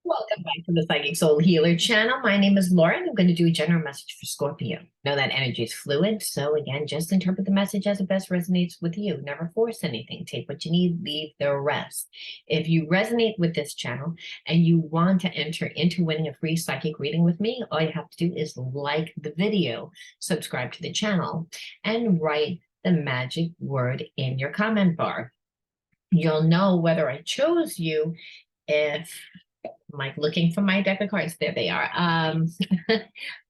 Welcome back to the Psychic Soul Healer channel. My name is Laura, and I'm going to do a general message for Scorpio. Know that energy is fluid, so again, just interpret the message as it best resonates with you. Never force anything. Take what you need, leave the rest. If you resonate with this channel and you want to enter into winning a free psychic reading with me, all you have to do is like the video, subscribe to the channel, and write the magic word in your comment bar. You'll know whether I chose you if I'm like looking for my deck of cards. There they are. I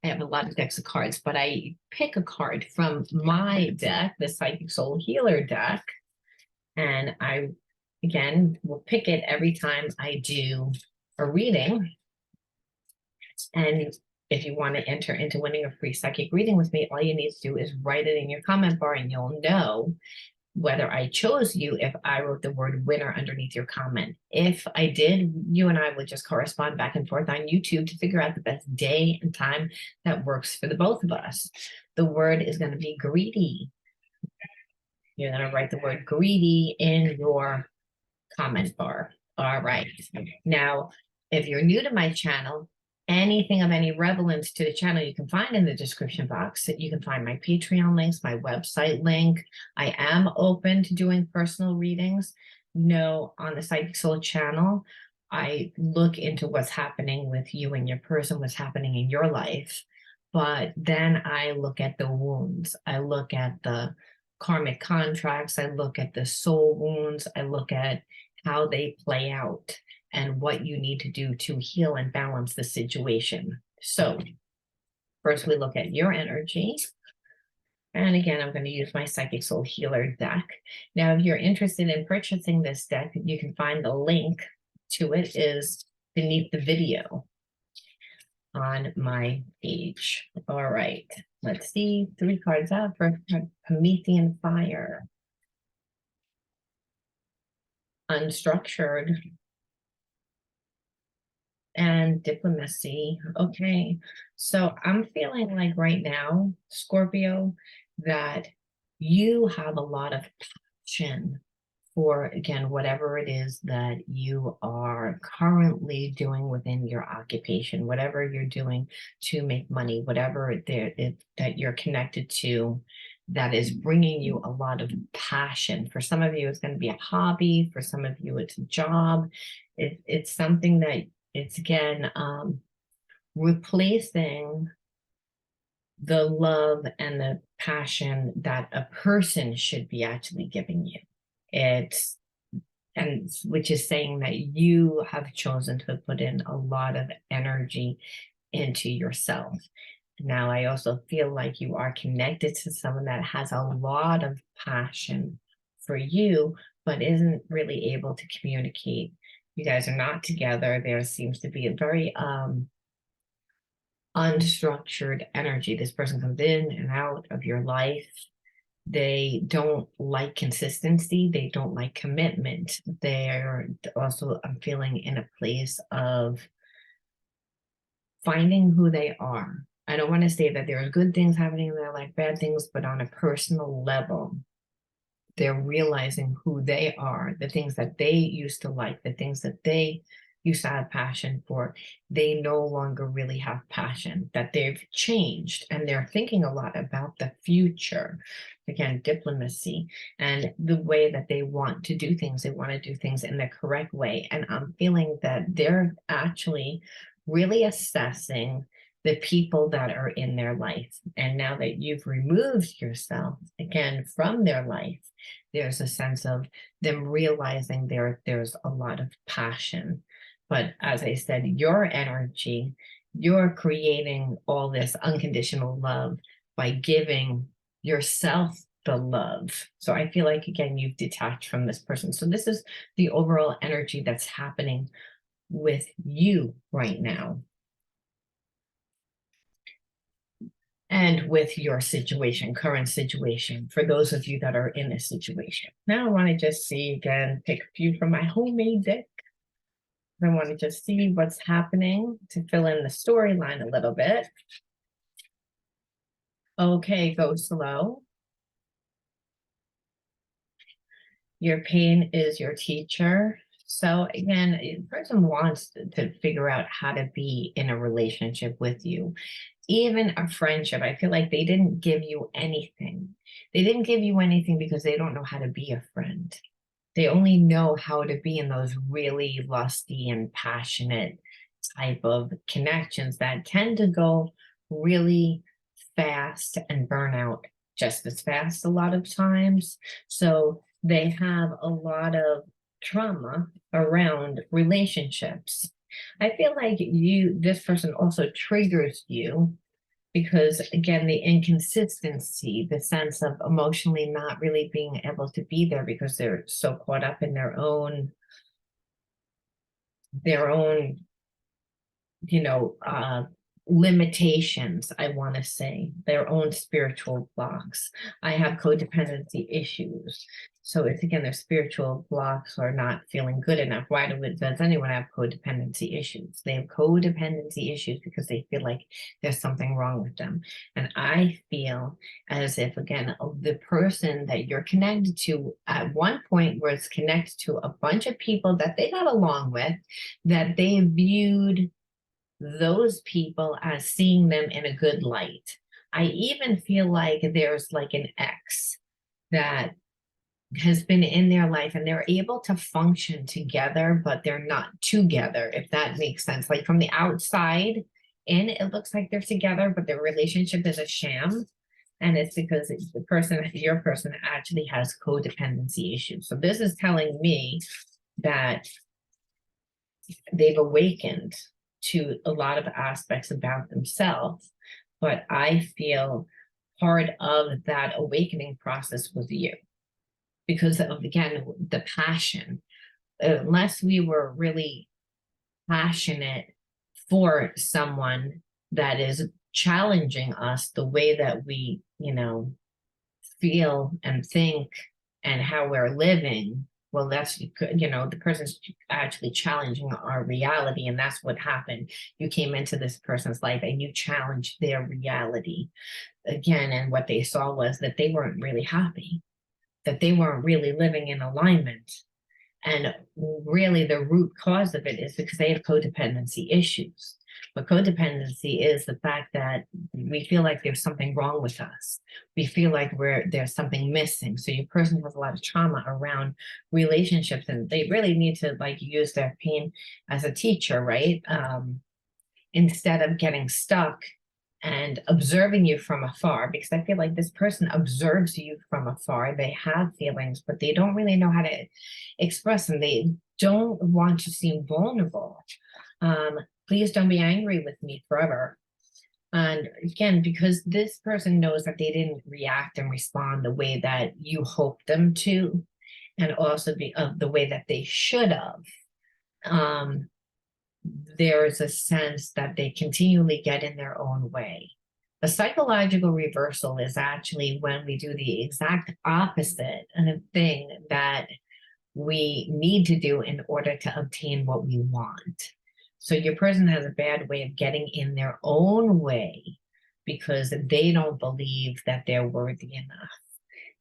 have a lot of decks of cards, but I pick a card from my deck, the Psychic Soul Healer deck. And I, again, will pick it every time I do a reading. And if you want to enter into winning a free psychic reading with me, all you need to do is write it in your comment bar and you'll know whether I chose you if I wrote the word winner underneath your comment. If I did, you and I would just correspond back and forth on YouTube to figure out the best day and time that works for the both of us. The word is going to be greedy. You're going to write the word greedy in your comment bar. All right. Now, if you're new to my channel, anything of any relevance to the channel you can find in the description box. You can find my Patreon links, my website link. I am open to doing personal readings. No, on the Psychic Soul channel, I look into what's happening with you and your person, what's happening in your life. But then I look at the wounds. I look at the karmic contracts. I look at the soul wounds. I look at how they play out and what you need to do to heal and balance the situation. So first we look at your energy. And again, I'm going to use my Psychic Soul Healer deck. Now, if you're interested in purchasing this deck, you can find the link to it is beneath the video on my page. All right, let's see 3 cards out for Promethean Fire. Unstructured. And diplomacy. Okay, so I'm feeling like right now, Scorpio, that you have a lot of passion for, again, whatever it is that you are currently doing within your occupation, whatever you're doing to make money, whatever that you're connected to that is bringing you a lot of passion. For some of you, it's going to be a hobby. For some of you, it's a job. It's something that it's again replacing the love and the passion that a person should be actually giving you. It's and which is saying that you have chosen to put in a lot of energy into yourself. Now, I also feel like you are connected to someone that has a lot of passion for you, but isn't really able to communicate. You guys are not together. There seems to be a very unstructured energy. This person comes in and out of your life. They don't like consistency. They don't like commitment. They're also, I'm feeling, in a place of finding who they are. I don't want to say that there are good things happening in their life, bad things, but on a personal level, they're realizing who they are, the things that they used to like, the things that they used to have passion for. They no longer really have passion, that they've changed, and they're thinking a lot about the future. Again, diplomacy and the way that they want to do things. They want to do things in the correct way. And I'm feeling that they're actually really assessing the people that are in their life. And now that you've removed yourself again from their life, there's a sense of them realizing there's a lot of passion. But as I said, your energy, you're creating all this unconditional love by giving yourself the love. So I feel like, again, you've detached from this person. So this is the overall energy that's happening with you right now. And with your situation, current situation, for those of you that are in a situation. Now I want to just see again, pick a few from my homemade deck. I want to just see what's happening to fill in the storyline a little bit. Okay, go slow. Your pain is your teacher. So again, a person wants to figure out how to be in a relationship with you, even a friendship. I feel like they didn't give you anything. They didn't give you anything because they don't know how to be a friend. They only know how to be in those really lusty and passionate type of connections that tend to go really fast and burn out just as fast a lot of times. So they have a lot of trauma around relationships. I feel like this person also triggers you because, again, the inconsistency, the sense of emotionally not really being able to be there because they're so caught up in their own limitations, I want to say, their own spiritual blocks. I have codependency issues. So it's, again, their spiritual blocks are not feeling good enough. Why does anyone have codependency issues? They have codependency issues because they feel like there's something wrong with them. And I feel as if, again, the person that you're connected to at one point was connected to a bunch of people that they got along with, that they viewed those people as seeing them in a good light. I even feel like there's like an ex that has been in their life and they're able to function together, but they're not together, if that makes sense. Like from the outside in, it looks like they're together, but their relationship is a sham. And it's because your person actually has codependency issues. So this is telling me that they've awakened to a lot of aspects about themselves, but I feel part of that awakening process was you because of, again, the passion. Unless we were really passionate for someone that is challenging us the way that we, feel and think and how we're living, well, that's, the person's actually challenging our reality. And that's what happened. You came into this person's life and you challenged their reality again. And what they saw was that they weren't really happy, that they weren't really living in alignment. And really the root cause of it is because they have codependency issues. But codependency is the fact that we feel like there's something wrong with us. We feel like there's something missing. So your person has a lot of trauma around relationships, and they really need to use their pain as a teacher, right? Instead of getting stuck and observing you from afar, because I feel like this person observes you from afar. They have feelings, but they don't really know how to express them. They don't want to seem vulnerable. Please don't be angry with me forever. And again, because this person knows that they didn't react and respond the way that you hoped them to, and also the way that they should have, there is a sense that they continually get in their own way. The psychological reversal is actually when we do the exact opposite of the thing that we need to do in order to obtain what we want. So your person has a bad way of getting in their own way because they don't believe that they're worthy enough.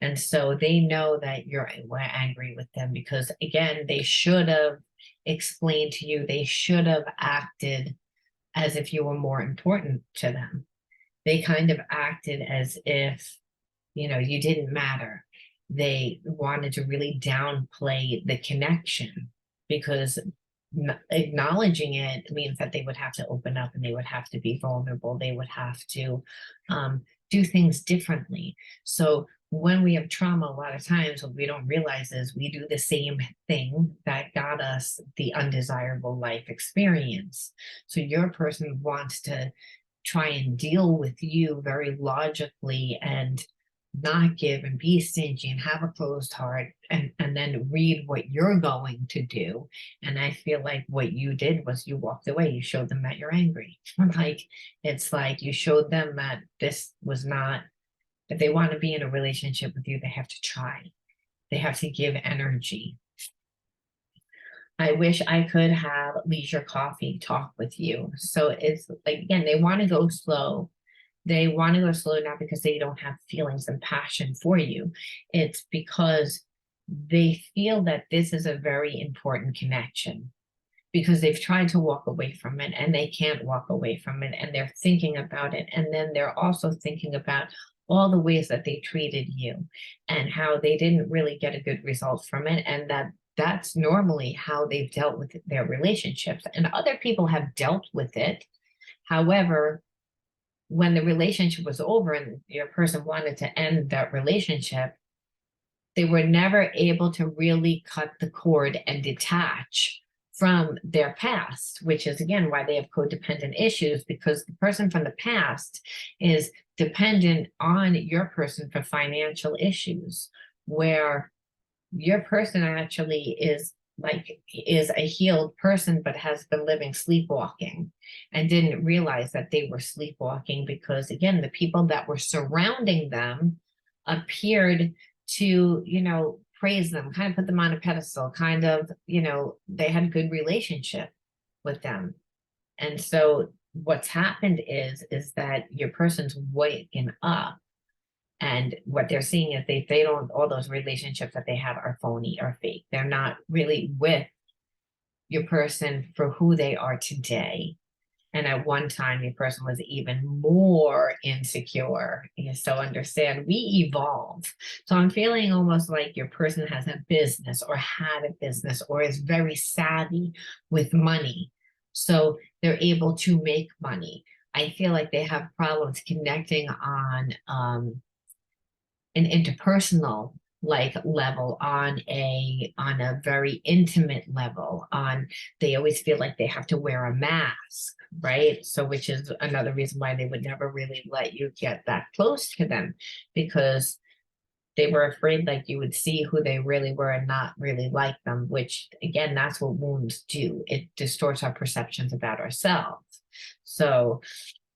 And so they know that you're angry with them because, again, they should have explained to you, they should have acted as if you were more important to them. They kind of acted as if, you didn't matter. They wanted to really downplay the connection because acknowledging it means that they would have to open up and they would have to be vulnerable. They would have to do things differently. So when we have trauma, a lot of times what we don't realize is we do the same thing that got us the undesirable life experience. So your person wants to try and deal with you very logically and not give and be stingy and have a closed heart and then read what you're going to do. And I feel like what you did was you walked away. You showed them that you're angry. It's like you showed them that this was not, if they want to be in a relationship with you, they have to try. They have to give energy. I wish I could have leisure coffee talk with you. So it's like, again, they want to go slow. They want to go slow not because they don't have feelings and passion for you. It's because they feel that this is a very important connection because they've tried to walk away from it and they can't walk away from it, and they're thinking about it. And then they're also thinking about all the ways that they treated you and how they didn't really get a good result from it, and that's normally how they've dealt with their relationships. And other people have dealt with it. However, when the relationship was over and your person wanted to end that relationship, they were never able to really cut the cord and detach from their past, which is again why they have codependent issues, because the person from the past is dependent on your person for financial issues, where your person actually is a healed person but has been living sleepwalking and didn't realize that they were sleepwalking, because again the people that were surrounding them appeared to, praise them, kind of put them on a pedestal, kind of, they had a good relationship with them. And so what's happened is that your person's waking up, and what they're seeing is they don't, all those relationships that they have are phony or fake. They're not really with your person for who they are today. And at one time, your person was even more insecure. So understand, we evolve. So I'm feeling almost like your person has a business or had a business or is very savvy with money. So they're able to make money. I feel like they have problems connecting on an interpersonal level, on a very intimate level. They always feel like they have to wear a mask, right? So which is another reason why they would never really let you get that close to them, because they were afraid like you would see who they really were and not really like them, which again, that's what wounds do. It distorts our perceptions about ourselves. So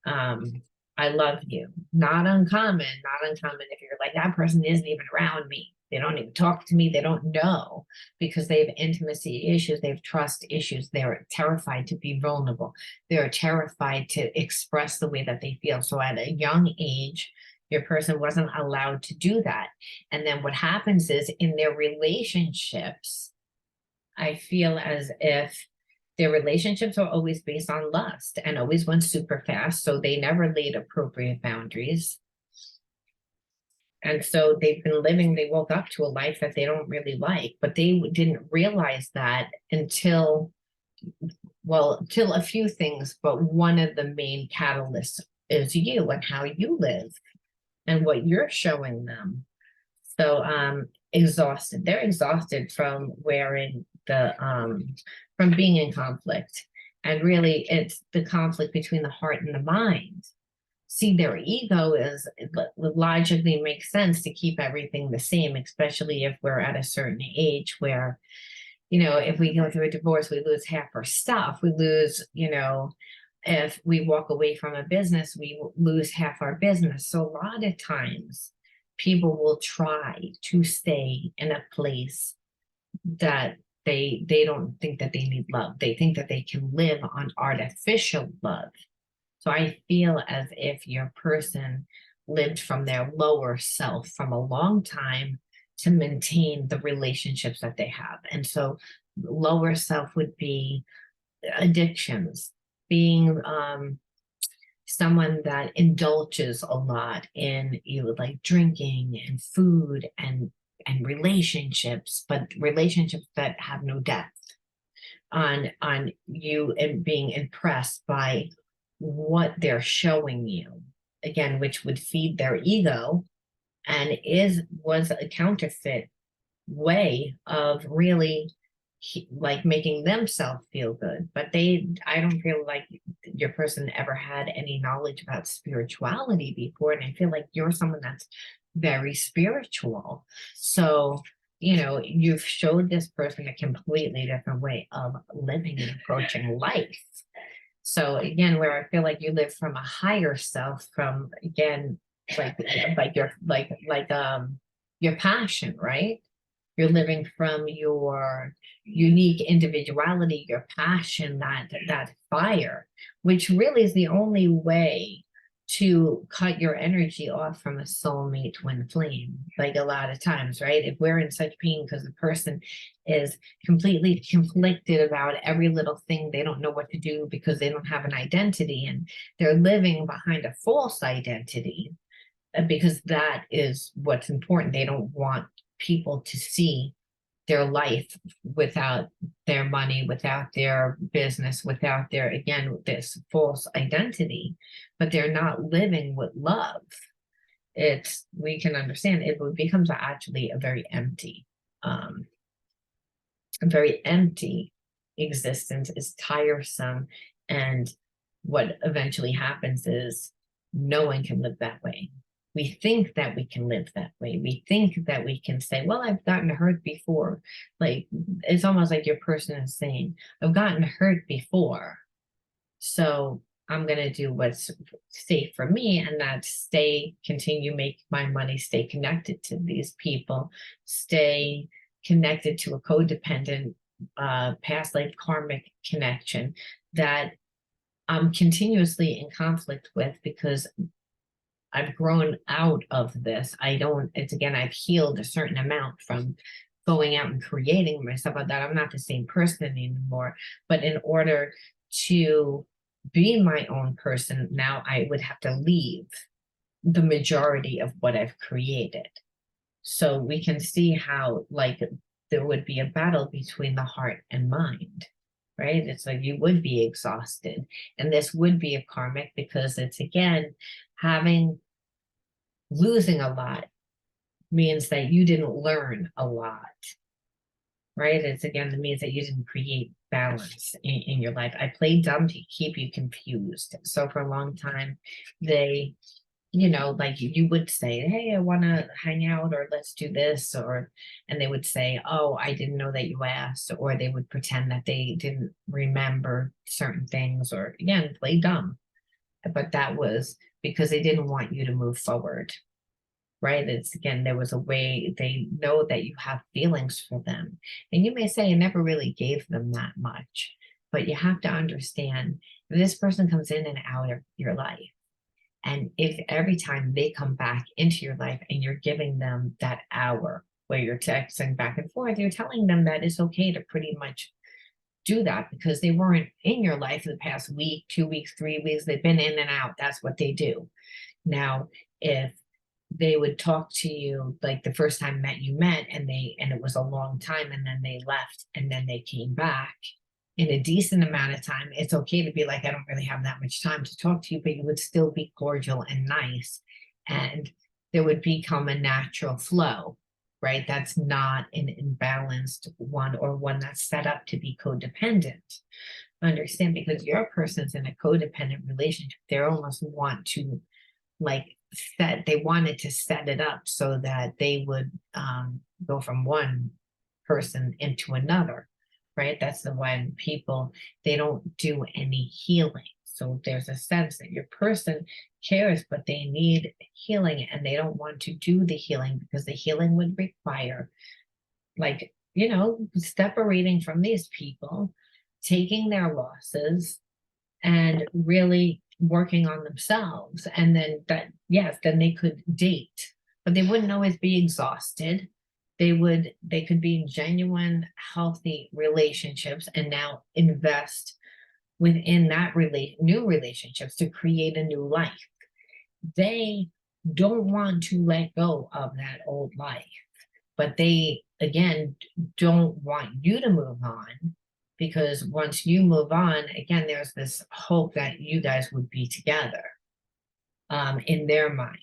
I love you. Not uncommon if you're like, that person isn't even around me. They don't even talk to me. They don't know, because they have intimacy issues. They have trust issues. They're terrified to be vulnerable. They're terrified to express the way that they feel. So at a young age, your person wasn't allowed to do that. And then what happens is in their relationships, I feel as if their relationships are always based on lust and always went super fast. So they never laid appropriate boundaries. And so they've been living, they woke up to a life that they don't really like, but they didn't realize that until a few things, but one of the main catalysts is you and how you live and what you're showing them. So exhausted. They're exhausted from from being in conflict. And really it's the conflict between the heart and the mind. See, their ego logically makes sense to keep everything the same, especially if we're at a certain age where, if we go through a divorce, we lose half our stuff. We lose, if we walk away from a business, we lose half our business. So a lot of times people will try to stay in a place that they don't think that they need love. They think that they can live on artificial love. So I feel as if your person lived from their lower self from a long time to maintain the relationships that they have. And so lower self would be addictions, being someone that indulges a lot in like drinking and food and relationships, but relationships that have no depth, on you and being impressed by what they're showing you, again, which would feed their ego and was a counterfeit way of really like making themselves feel good. But I don't feel like your person ever had any knowledge about spirituality before, and I feel like you're someone that's very spiritual. So you've showed this person a completely different way of living and approaching life. So again, where I feel like you live from a higher self, from again, your passion, right? You're living from your unique individuality, your passion, that fire, which really is the only way to cut your energy off from a soulmate twin flame. Like a lot of times, right? If we're in such pain because the person is completely conflicted about every little thing, they don't know what to do because they don't have an identity and they're living behind a false identity, because that is what's important. They don't want people to see their life without their money, without their business, without their, again, this false identity, but they're not living with love. We can understand it becomes actually a very empty existence. Is tiresome. And what eventually happens is no one can live that way. We think that we can live that way. We think that we can say, well, I've gotten hurt before. Like, it's almost like your person is saying, I've gotten hurt before, so I'm going to do what's safe for me, and that's continue make my money, stay connected to these people, stay connected to a codependent past life karmic connection that I'm continuously in conflict with, because I've grown out of this. It's again, I've healed a certain amount from going out and creating myself, but that I'm not the same person anymore. But in order to be my own person, now I would have to leave the majority of what I've created. So we can see how, like, there would be a battle between the heart and mind, right? It's like you would be exhausted. And this would be a karmic, because it's, again, losing a lot means that you didn't learn a lot, right? It's, again, it means that you didn't create balance in your life. I played dumb to keep you confused. So for a long time, they, like you would say, hey, I want to hang out, or let's do this, and they would say, oh, I didn't know that you asked, or they would pretend that they didn't remember certain things, or again, play dumb. But that was because they didn't want you to move forward, right? It's, again, there was a way they know that you have feelings for them. And you may say, I never really gave them that much, but you have to understand, this person comes in and out of your life. And if every time they come back into your life and you're giving them that hour where you're texting back and forth, you're telling them that it's okay to pretty much do that, because they weren't in your life in the past week, 2 weeks, 3 weeks. They've been in and out. That's what they do. Now, if they would talk to you like the first time that you met, and it was a long time, and then they left, and then they came back in a decent amount of time, it's okay to be like, I don't really have that much time to talk to you, but you would still be cordial and nice, and there would become a natural flow, right? That's not an imbalanced one, or one that's set up to be codependent. Understand, because your person's in a codependent relationship, they almost want to, like, they wanted to set it up so that they would go from one person into another, right? That's the when people, they don't do any healing. So there's a sense that your person cares, but they need healing, and they don't want to do the healing because the healing would require, like, separating from these people, taking their losses, and really working on themselves. And then then they could date, but they wouldn't always be exhausted. They could be in genuine, healthy relationships, and now invest within that new relationships to create a new life. They don't want to let go of that old life, but they, again, don't want you to move on, because once you move on, again, there's this hope that you guys would be together in their mind.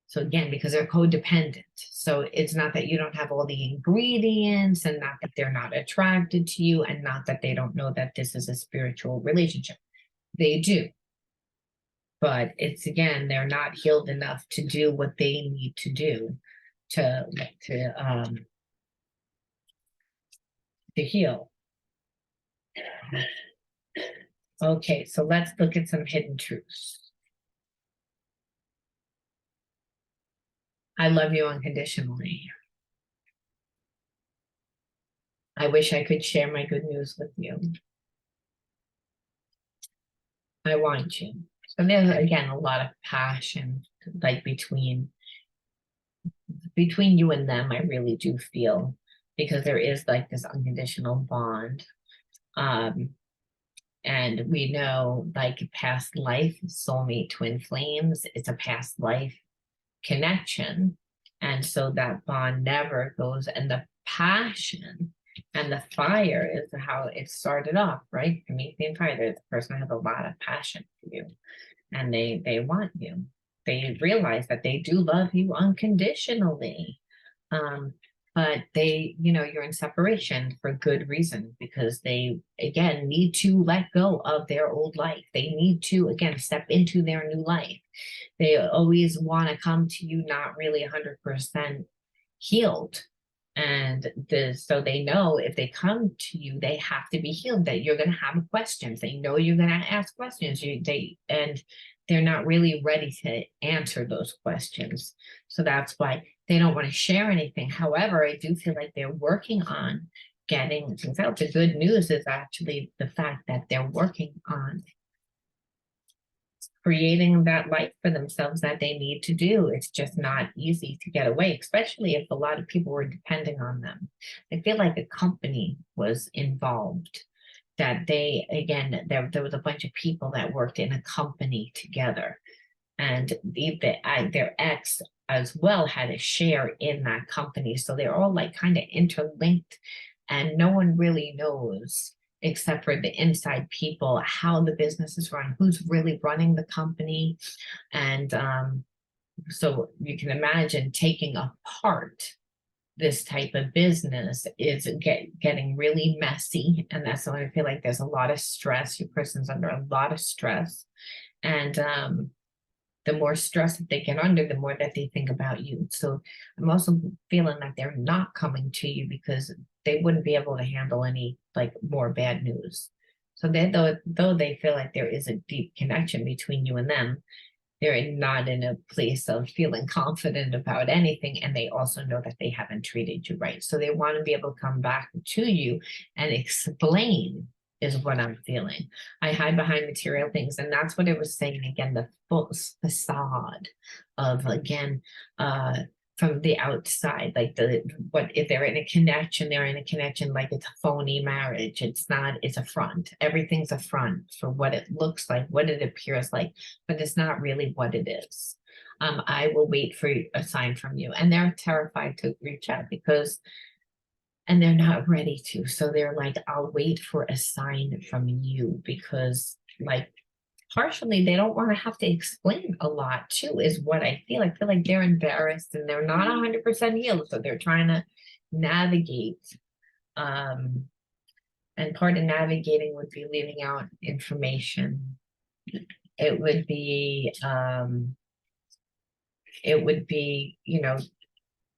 So again, because they're codependent. So it's not that you don't have all the ingredients, and not that they're not attracted to you, and not that they don't know that this is a spiritual relationship. They do. But it's, again, they're not healed enough to do what they need to do to heal. Okay, so let's look at some hidden truths. I love you unconditionally. I wish I could share my good news with you. I want you. So there's again a lot of passion, like between you and them. I really do feel, because there is like this unconditional bond. Um, and we know, like, past life, soulmate, twin flames, it's a past life connection. And so that bond never goes, and the passion and the fire is how it started off, right? Promethean fire. The person has a lot of passion for you, and they want you. They realize that they do love you unconditionally. Um, but they, you're in separation for good reason, because they, again, need to let go of their old life. They need to, again, step into their new life. They always want to come to you not really 100% healed. And so they know if they come to you, they have to be healed, that you're going to have questions. They know you're going to ask questions. And they're not really ready to answer those questions. So that's why they don't want to share anything. However, I do feel like they're working on getting things out. The good news is actually the fact that they're working on creating that life for themselves that they need to do. It's just not easy to get away, especially if a lot of people were depending on them. I feel like a company was involved, that they, again, there was a bunch of people that worked in a company together, and their ex as well had a share in that company. So they're all like kind of interlinked, and no one really knows, except for the inside people, how the business is run, who's really running the company. And so you can imagine taking apart this type of business is getting really messy. And that's why I feel like there's a lot of stress. Your person's under a lot of stress. And the more stress that they get under, the more that they think about you. So I'm also feeling like they're not coming to you because they wouldn't be able to handle any like more bad news. So though they feel like there is a deep connection between you and them, they're not in a place of feeling confident about anything. And they also know that they haven't treated you right. So they want to be able to come back to you and explain, is what I'm feeling. I hide behind material things. And that's what it was saying again, the false facade of, again, from the outside, like what if they're in a connection, they're in a connection like it's a phony marriage. It's not, it's a front. Everything's a front for what it looks like, what it appears like, but it's not really what it is. I will wait for a sign from you. And they're terrified to reach out and they're not ready to. So they're like, I'll wait for a sign from you, because like partially they don't want to have to explain a lot too, is what I feel. I feel like they're embarrassed and they're not 100% healed. So they're trying to navigate. And part of navigating would be leaving out information. It would be,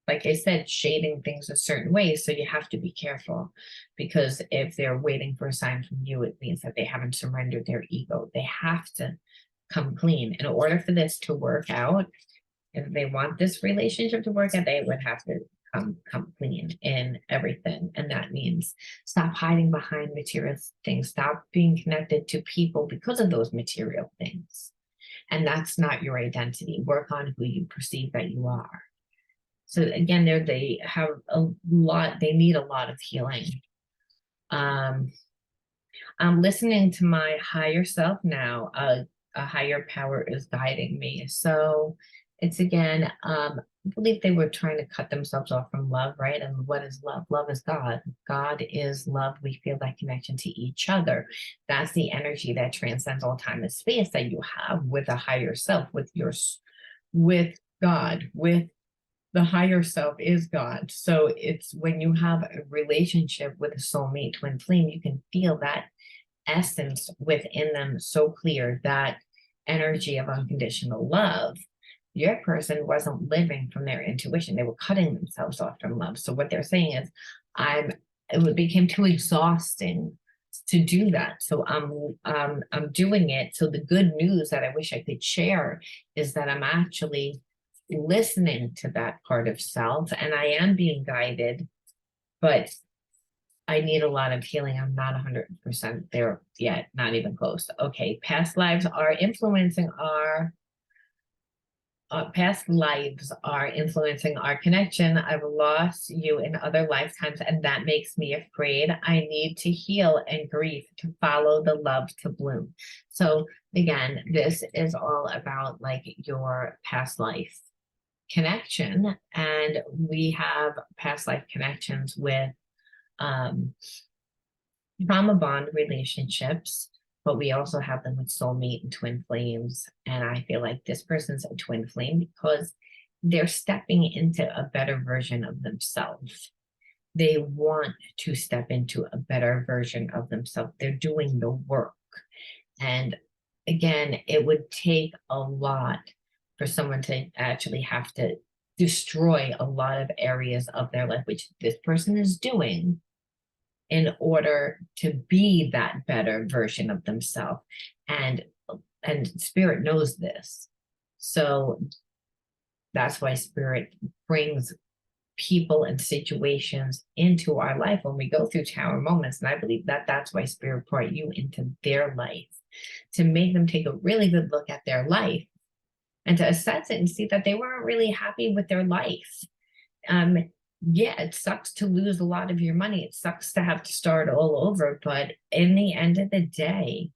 like I said, shading things a certain way. So you have to be careful, because if they're waiting for a sign from you, it means that they haven't surrendered their ego. They have to come clean. In order for this to work out, if they want this relationship to work out, they would have to come clean in everything. And that means stop hiding behind material things. Stop being connected to people because of those material things. And that's not your identity. Work on who you perceive that you are. So again, they have a lot, they need a lot of healing. I'm listening to my higher self now. A higher power is guiding me. So it's again, I believe they were trying to cut themselves off from love, right? And what is love? Love is God. God is love. We feel that connection to each other. That's the energy that transcends all time and space that you have with a higher self, with God, with the higher self is God. So it's when you have a relationship with a soulmate twin flame, you can feel that essence within them so clear, that energy of unconditional love. Your person wasn't living from their intuition. They were cutting themselves off from love. So what they're saying is, it became too exhausting to do that. So I'm doing it. So the good news that I wish I could share is that I'm actually listening to that part of self, and I am being guided, but I need a lot of healing. I'm not 100% there yet, not even close. Okay, past lives are influencing our connection. I've lost you in other lifetimes, and that makes me afraid. I need to heal and grief to follow the love to bloom. So again, this is all about like your past life connection, and we have past life connections with trauma bond relationships, but we also have them with soulmate and twin flames. And I feel like this person's a twin flame because they're stepping into a better version of themselves. They want to step into a better version of themselves. They're doing the work. And again, it would take a lot for someone to actually have to destroy a lot of areas of their life, which this person is doing in order to be that better version of themselves. And spirit knows this. So that's why spirit brings people and situations into our life when we go through tower moments. And I believe that that's why spirit brought you into their life, to make them take a really good look at their life and to assess it and see that they weren't really happy with their life. Yeah, it sucks to lose a lot of your money. It sucks to have to start all over. But in the end of the day,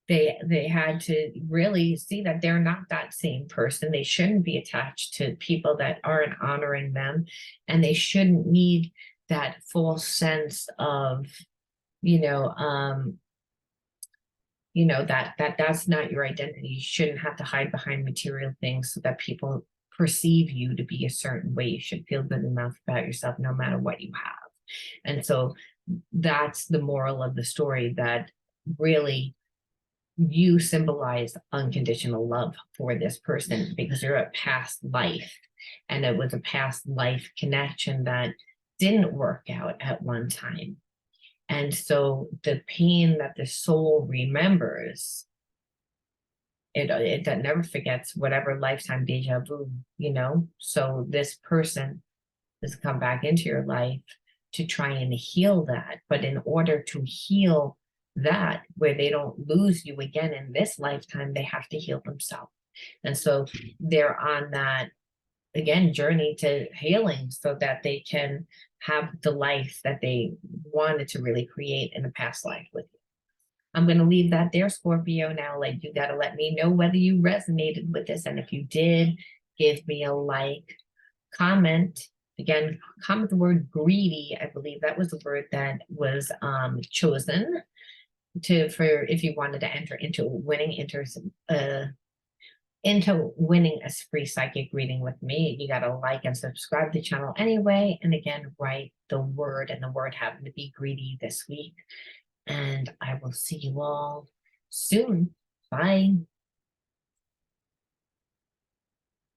they had to really see that they're not that same person. They shouldn't be attached to people that aren't honoring them. And they shouldn't need that false sense of, that's not your identity. You shouldn't have to hide behind material things so that people perceive you to be a certain way. You should feel good enough about yourself no matter what you have. And so that's the moral of the story, that really you symbolize unconditional love for this person because you're a past life, and it was a past life connection that didn't work out at one time. And so the pain that the soul remembers, it that never forgets, whatever lifetime deja vu, So this person has come back into your life to try and heal that. But in order to heal that, where they don't lose you again in this lifetime, they have to heal themselves. And so they're on that, again, journey to healing so that they can have the life that they wanted to really create in a past life with you. I'm going to leave that there, Scorpio. Now, like, you got to let me know whether you resonated with this. And if you did, give me a like, comment. Again, comment the word greedy. I believe that was the word that was chosen for if you wanted to enter into winning a free psychic reading with me. You got to like and subscribe to the channel anyway. And again, write the word, and the word happened to be greedy this week. And I will see you all soon. Bye.